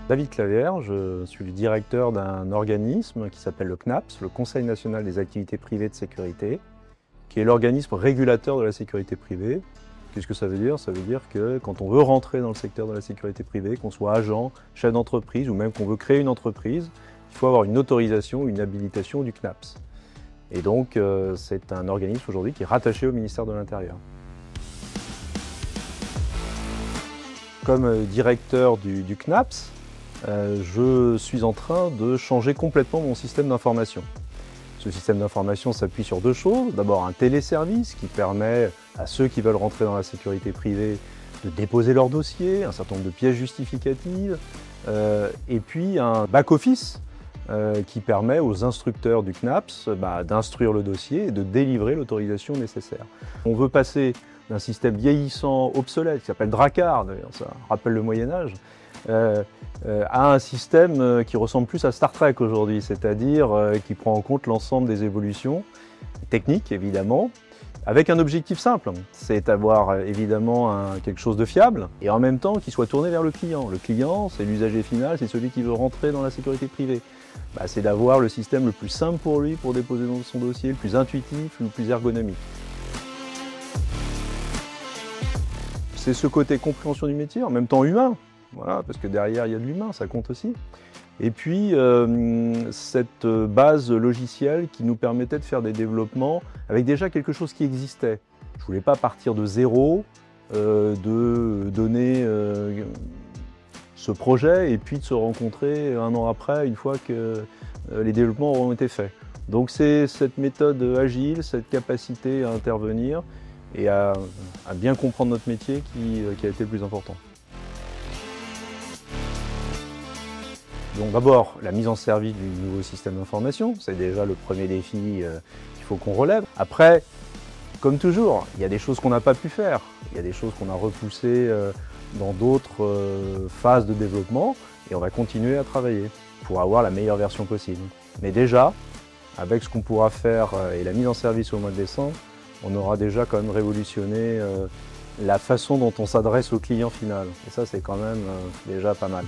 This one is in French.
David Clavière, je suis le directeur d'un organisme qui s'appelle le CNAPS, le Conseil national des activités privées de sécurité, qui est l'organisme régulateur de la sécurité privée. Qu'est-ce que ça veut dire? Ça veut dire que quand on veut rentrer dans le secteur de la sécurité privée, qu'on soit agent, chef d'entreprise ou même qu'on veut créer une entreprise, il faut avoir une autorisation, une habilitation du CNAPS. Et donc c'est un organisme aujourd'hui qui est rattaché au ministère de l'Intérieur. Comme directeur du CNAPS, je suis en train de changer complètement mon système d'information. Ce système d'information s'appuie sur deux choses. D'abord un téléservice qui permet à ceux qui veulent rentrer dans la sécurité privée de déposer leur dossier, un certain nombre de pièces justificatives, et puis un back-office qui permet aux instructeurs du CNAPS d'instruire le dossier et de délivrer l'autorisation nécessaire. On veut passer d'un système vieillissant, obsolète, qui s'appelle Drakkar, d'ailleurs, ça rappelle le Moyen-Âge, à un système qui ressemble plus à Star Trek aujourd'hui, c'est-à-dire qui prend en compte l'ensemble des évolutions techniques, évidemment, avec un objectif simple, c'est d'avoir évidemment quelque chose de fiable et en même temps qui soit tourné vers le client. Le client, c'est l'usager final, c'est celui qui veut rentrer dans la sécurité privée. C'est d'avoir le système le plus simple pour lui, pour déposer son dossier, le plus intuitif, le plus ergonomique. C'est ce côté compréhension du métier, en même temps humain, voilà, parce que derrière il y a de l'humain, ça compte aussi. Et puis cette base logicielle qui nous permettait de faire des développements avec déjà quelque chose qui existait. Je ne voulais pas partir de zéro, de donner ce projet et puis de se rencontrer un an après, une fois que les développements auront été faits. Donc c'est cette méthode agile, cette capacité à intervenir et à bien comprendre notre métier qui a été le plus important. Donc d'abord, la mise en service du nouveau système d'information, c'est déjà le premier défi qu'il faut qu'on relève. Après, comme toujours, il y a des choses qu'on n'a pas pu faire, il y a des choses qu'on a repoussées dans d'autres phases de développement et on va continuer à travailler pour avoir la meilleure version possible. Mais déjà, avec ce qu'on pourra faire et la mise en service au mois de décembre, on aura déjà quand même révolutionné la façon dont on s'adresse au client final. Et ça, c'est quand même déjà pas mal.